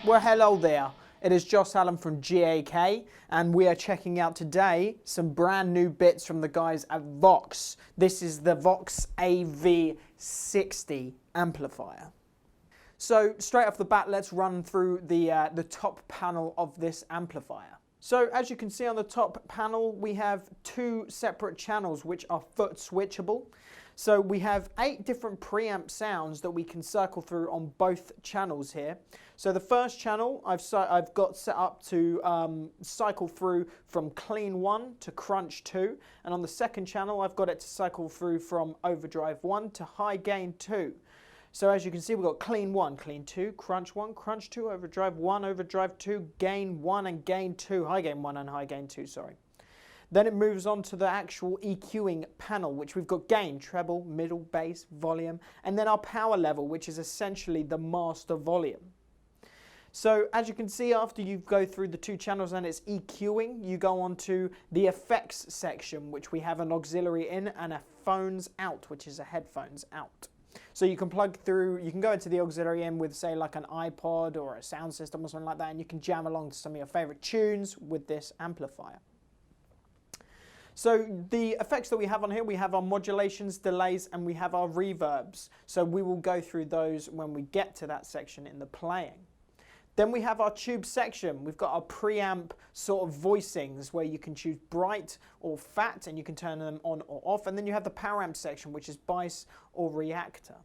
Well, hello there. It is Josh Allen from GAK, and we are checking out today some brand new bits from the guys at Vox. This is the Vox AV60 amplifier. So straight off the bat, let's run through the top panel of this amplifier. So as you can see on the top panel, we have two separate channels which are foot switchable. So we have 8 different preamp sounds that we can circle through on both channels here. So the first channel I've got set up to cycle through from clean 1 to crunch 2. And on the second channel, I've got it to cycle through from overdrive 1 to high gain 2. So as you can see, we've got clean 1, clean 2, crunch 1, crunch 2, overdrive 1, overdrive 2, gain 1 and gain 2, high gain 1 and high gain 2, sorry. Then it moves on to the actual EQing panel, which we've got gain, treble, middle, bass, volume, and then our power level, which is essentially the master volume. So as you can see, after you go through the 2 channels and it's EQing, you go on to the effects section, which we have an auxiliary in and a phones out, which is a headphones out. So you can plug through, you can go into the auxiliary in with, say, like an iPod or a sound system or something like that, and you can jam along to some of your favorite tunes with this amplifier. So the effects that we have on here, we have our modulations, delays, and we have our reverbs. So we will go through those when we get to that section in the playing. Then we have our tube section. We've got our preamp sort of voicings where you can choose bright or fat and you can turn them on or off. And then you have the power amp section, which is bias or reactor.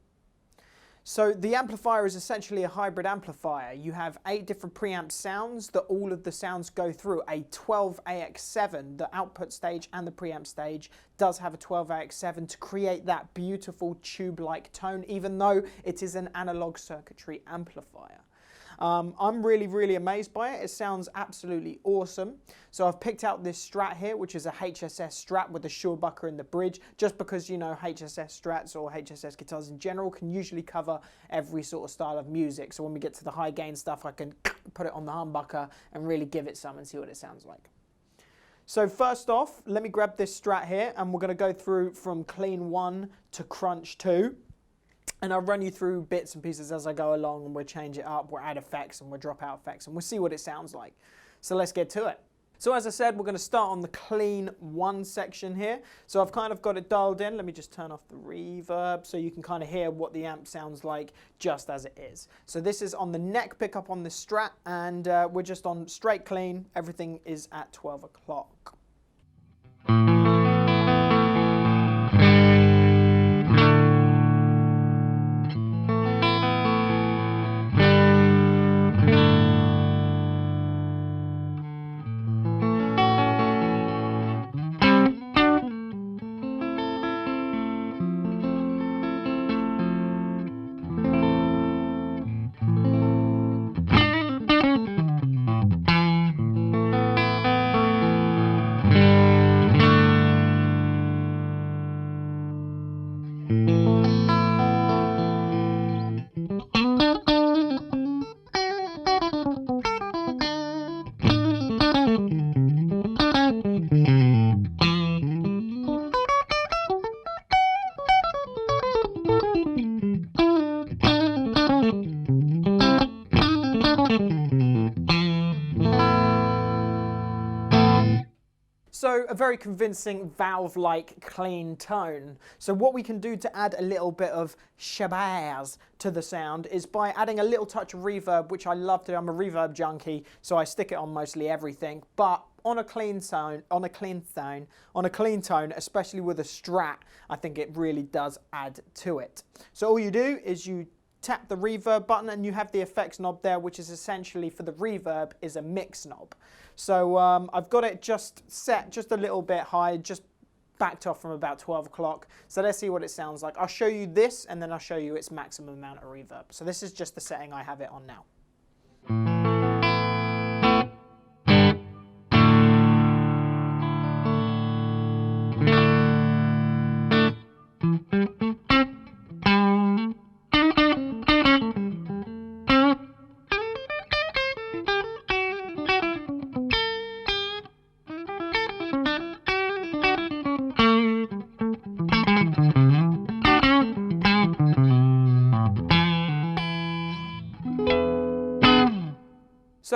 So the amplifier is essentially a hybrid amplifier. You have 8 different preamp sounds that all of the sounds go through. A 12AX7, the output stage and the preamp stage, does have a 12AX7 to create that beautiful tube-like tone, even though it is an analog circuitry amplifier. I'm really amazed by it. It sounds absolutely awesome. So I've picked out this Strat here, which is a HSS Strat with a Shawbucker in the bridge, just because, you know, HSS Strats or HSS guitars in general can usually cover every sort of style of music. So when we get to the high gain stuff, I can put it on the humbucker and really give it some and see what it sounds like. So first off, let me grab this Strat here and we're going to go through from clean 1 to crunch 2. And I'll run you through bits and pieces as I go along, and we'll change it up, we'll add effects and we'll drop out effects and we'll see what it sounds like. So let's get to it. So as I said, we're going to start on the clean 1 section here. So I've kind of got it dialed in. Let me just turn off the reverb so you can kind of hear what the amp sounds like just as it is. So this is on the neck pickup on the Strat, and we're just on straight clean. Everything is at 12 o'clock. So a very convincing valve-like clean tone. So what we can do to add a little bit of shabazz to the sound is by adding a little touch of reverb, which I love to do. I'm a reverb junkie, so I stick it on mostly everything. But on a clean tone, especially with a Strat, I think it really does add to it. So all you do is you tap the reverb button and you have the effects knob there, which is essentially for the reverb is a mix knob. So I've got it just set just a little bit high, just backed off from about 12 o'clock. So let's see what it sounds like. I'll show you this and then I'll show you its maximum amount of reverb. So this is just the setting I have it on now.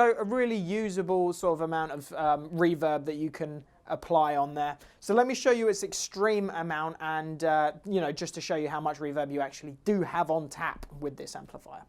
So a really usable sort of amount of reverb that you can apply on there. So let me show you its extreme amount and, you know, just to show you how much reverb you actually do have on tap with this amplifier.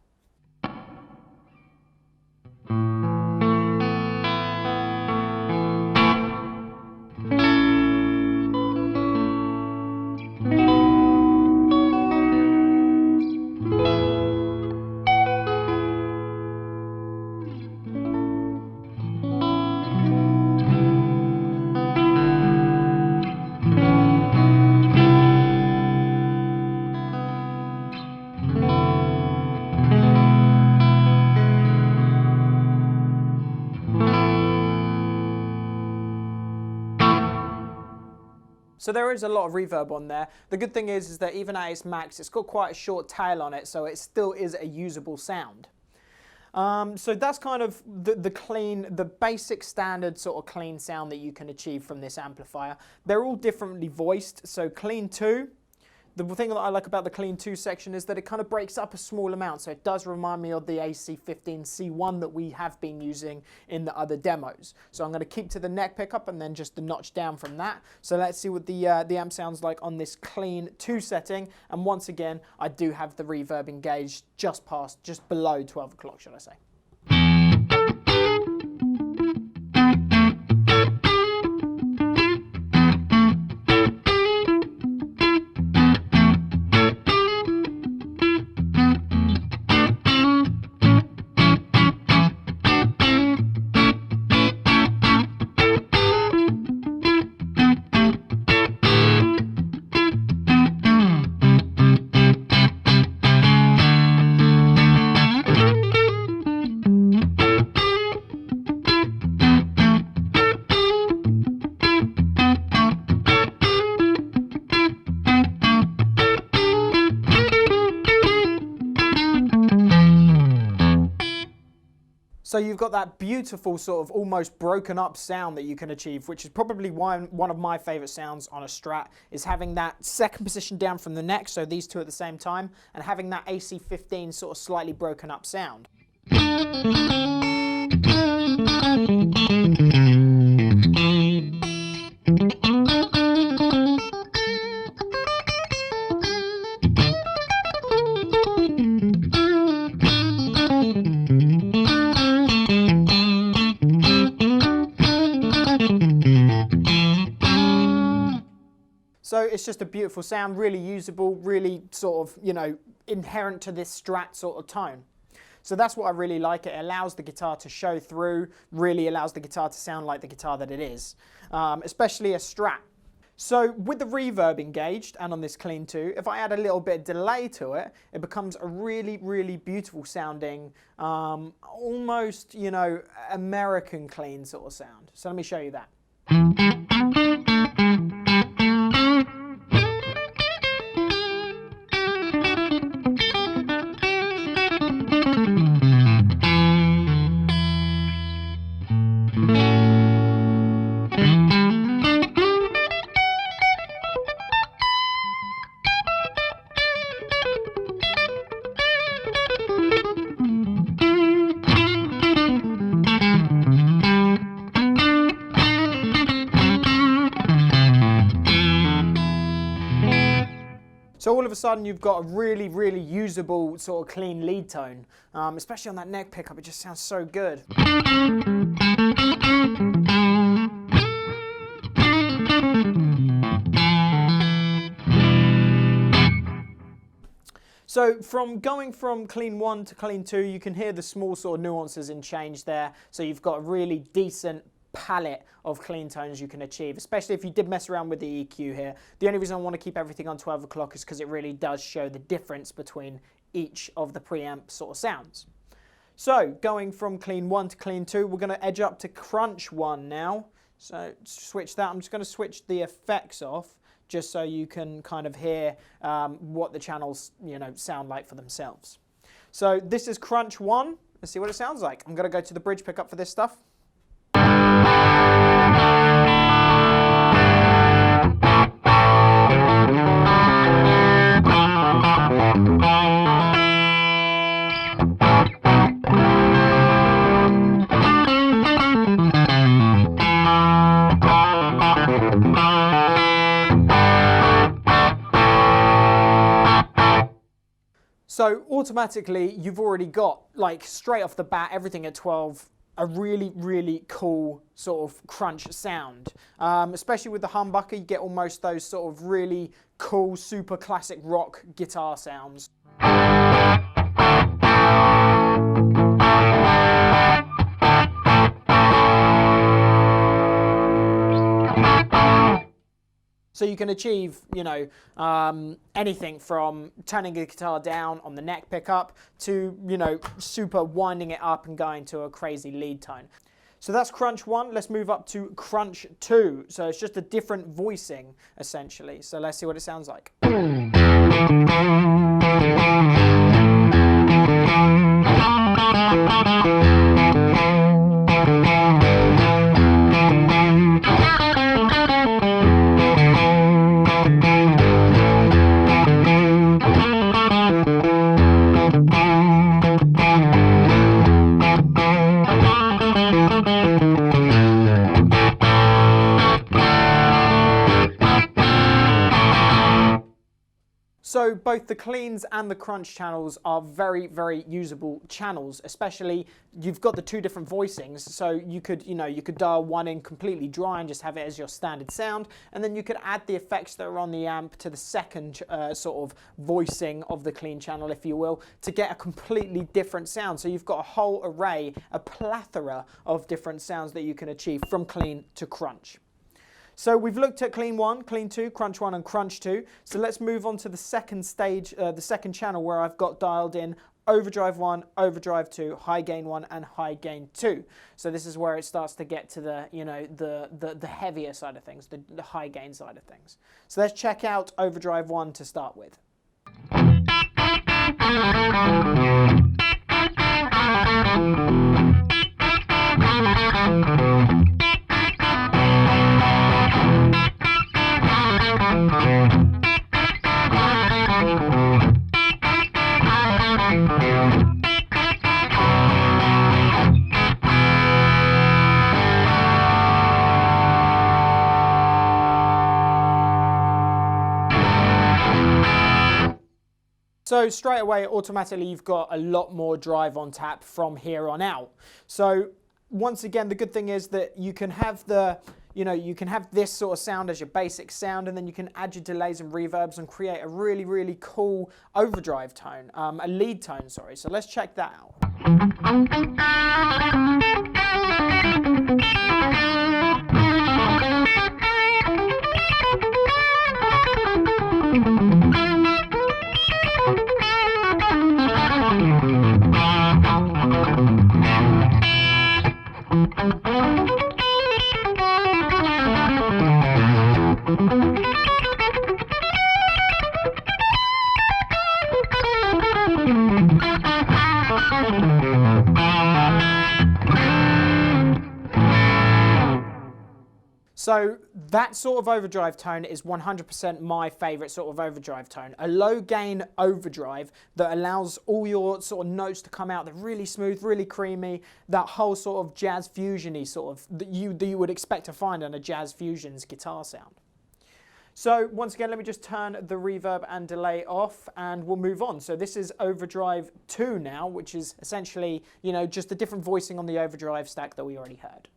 So there is a lot of reverb on there. The good thing is that even at its max, it's got quite a short tail on it, so it still is a usable sound. So that's kind of the clean, the basic standard sort of clean sound that you can achieve from this amplifier. They're all differently voiced. So clean 2, the thing that I like about the clean 2 section is that it kind of breaks up a small amount. So it does remind me of the AC15C1 that we have been using in the other demos. So I'm going to keep to the neck pickup and then just the notch down from that. So let's see what the amp sounds like on this clean 2 setting. And once again, I do have the reverb engaged just below 12 o'clock, should I say. So you've got that beautiful sort of almost broken up sound that you can achieve, which is probably one of my favorite sounds on a Strat, is having that second position down from the neck, so these two at the same time, and having that AC15 sort of slightly broken up sound. So it's just a beautiful sound, really usable, really sort of, you know, inherent to this Strat sort of tone. So that's what I really like. It allows the guitar to show through, really allows the guitar to sound like the guitar that it is, especially a Strat. So with the reverb engaged and on this clean 2, if I add a little bit of delay to it, it becomes a really, really beautiful sounding, almost, you know, American clean sort of sound. So let me show you that. So all of a sudden you've got a really, really usable sort of clean lead tone, especially on that neck pickup. It just sounds so good. So going from clean 1 to clean 2, you can hear the small sort of nuances in change there. So you've got a really decent palette of clean tones you can achieve, especially if you did mess around with the EQ here. The only reason I want to keep everything on 12 o'clock is because it really does show the difference between each of the preamp sort of sounds. So going from clean 1 to clean 2, we're going to edge up to crunch 1 now. So switch that. I'm just going to switch the effects off just so you can kind of hear what the channels, you know, sound like for themselves. So this is crunch 1. Let's see what it sounds like. I'm going to go to the bridge pickup for this stuff. So automatically you've already got, like, straight off the bat, everything at 12, a really, really cool sort of crunch sound. Especially with the humbucker, you get almost those sort of really cool, super classic rock guitar sounds. So you can achieve, you know, anything from turning the guitar down on the neck pickup to, you know, super winding it up and going to a crazy lead tone. So that's crunch 1. Let's move up to crunch 2. So it's just a different voicing, essentially. So let's see what it sounds like. So both the cleans and the crunch channels are very, very usable channels, especially you've got the 2 different voicings. So you could, you know, you could dial one in completely dry and just have it as your standard sound. And then you could add the effects that are on the amp to the second sort of voicing of the clean channel, if you will, to get a completely different sound. So you've got a whole array, a plethora of different sounds that you can achieve from clean to crunch. So we've looked at clean 1, clean 2, crunch 1 and crunch 2. So let's move on to the second stage, the second channel where I've got dialed in overdrive 1, overdrive 2, high gain 1 and high gain 2. So this is where it starts to get to the, you know, the heavier side of things, the high gain side of things. So let's check out overdrive 1 to start with. So straight away, automatically, you've got a lot more drive on tap from here on out. So once again, the good thing is that you can have the, you know, you can have this sort of sound as your basic sound, and then you can add your delays and reverbs and create a really, really cool overdrive tone, a lead tone, sorry. So let's check that out. So that sort of overdrive tone is 100% my favorite sort of overdrive tone. A low gain overdrive that allows all your sort of notes to come out. They're really smooth, really creamy, that whole sort of jazz fusion-y sort of that you would expect to find on a jazz fusion's guitar sound. So once again, let me just turn the reverb and delay off and we'll move on. So this is overdrive 2 now, which is essentially, you know, just a different voicing on the overdrive stack that we already heard.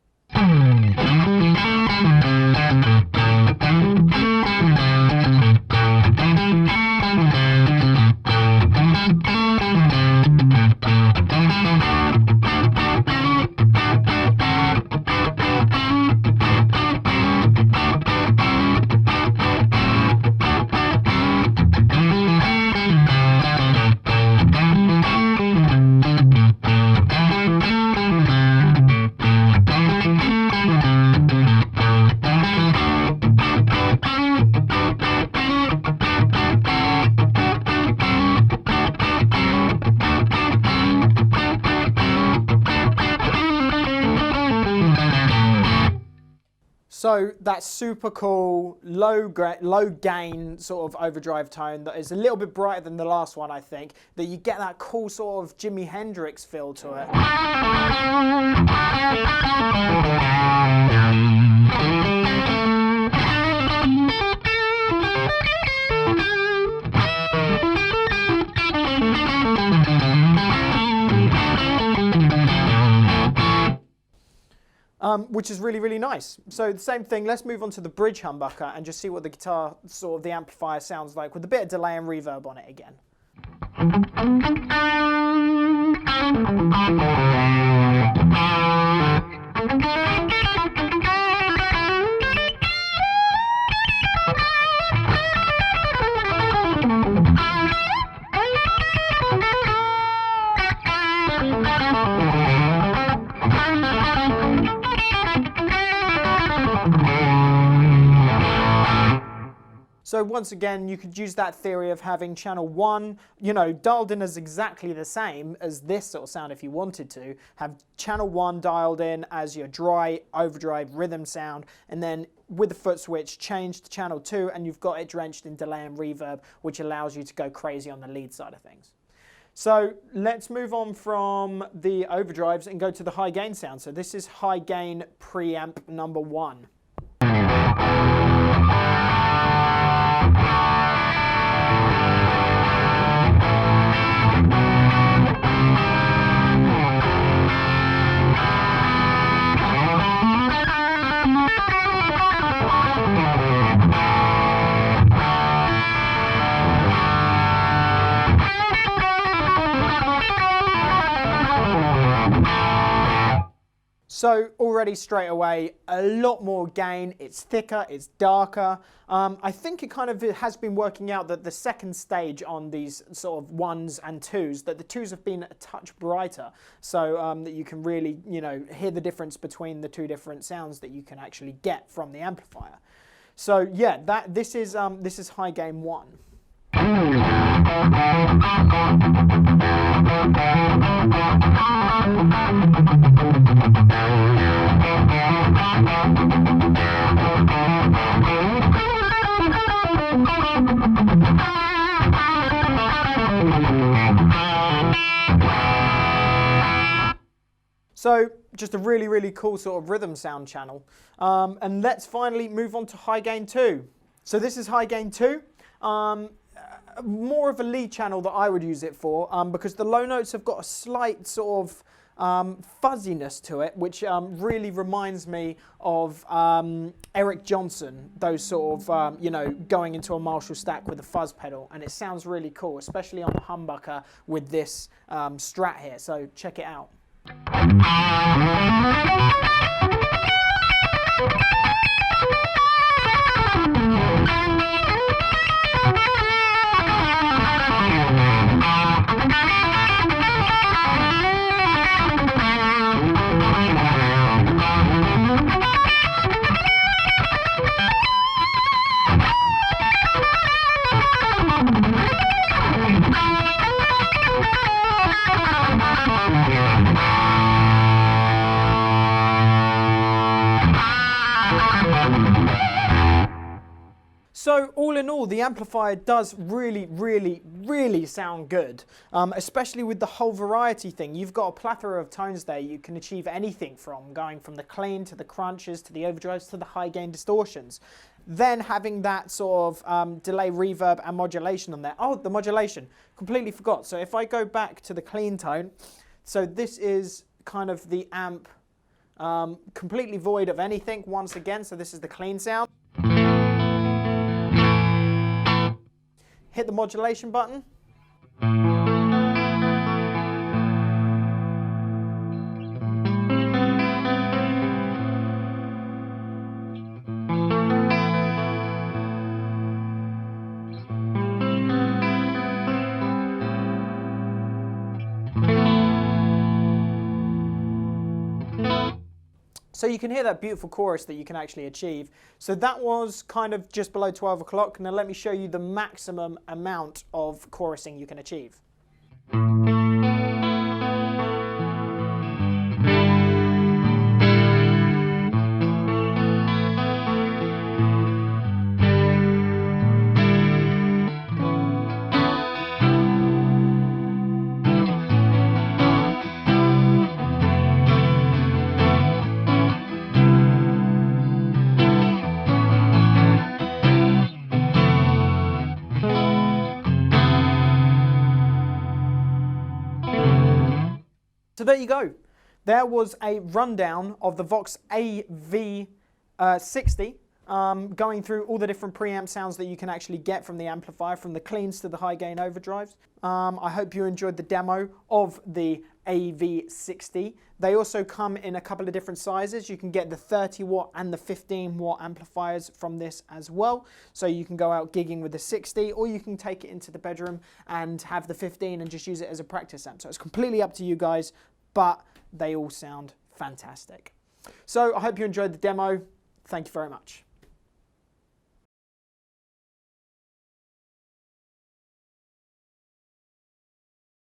So that super cool, low gain sort of overdrive tone that is a little bit brighter than the last one, I think, that you get that cool sort of Jimi Hendrix feel to it. which is really, really nice. So the same thing, let's move on to the bridge humbucker and just see what the guitar, sort of the amplifier sounds like with a bit of delay and reverb on it again. So once again, you could use that theory of having channel 1, you know, dialed in as exactly the same as this sort of sound if you wanted to. Have channel 1 dialed in as your dry, overdrive, rhythm sound, and then with the foot switch, change to channel 2, and you've got it drenched in delay and reverb, which allows you to go crazy on the lead side of things. So let's move on from the overdrives and go to the high gain sound. So this is high gain preamp number 1. So already straight away, a lot more gain, it's thicker, it's darker. I think it kind of has been working out that the second stage on these sort of 1s and 2s, that the 2s have been a touch brighter, so that you can really, you know, hear the difference between the two different sounds that you can actually get from the amplifier. So yeah, this is high gain 1. So just a really, really cool sort of rhythm sound channel. And let's finally move on to high gain 2. So this is high gain 2. More of a lead channel that I would use it for, because the low notes have got a slight sort of fuzziness to it, which really reminds me of Eric Johnson, those sort of, you know, going into a Marshall stack with a fuzz pedal, and it sounds really cool, especially on the humbucker with this Strat here, so check it out. So all in all, the amplifier does really, really, really sound good, especially with the whole variety thing. You've got a plethora of tones there. You can achieve anything from going from the clean to the crunches to the overdrives to the high gain distortions. Then having that sort of delay, reverb and modulation on there. Oh, the modulation, completely forgot. So if I go back to the clean tone, so this is kind of the amp completely void of anything once again. So this is the clean sound. Hit the modulation button. So you can hear that beautiful chorus that you can actually achieve. So that was kind of just below 12 o'clock. Now let me show you the maximum amount of chorusing you can achieve. So there you go. there was a rundown of the Vox AV60, going through all the different preamp sounds that you can actually get from the amplifier, from the cleans to the high gain overdrives. I hope you enjoyed the demo of the AV60. They also come in a couple of different sizes. You can get the 30 watt and the 15 watt amplifiers from this as well. So you can go out gigging with the 60, or you can take it into the bedroom and have the 15 and just use it as a practice amp. So it's completely up to you guys, but they all sound fantastic. So I hope you enjoyed the demo. Thank you very much.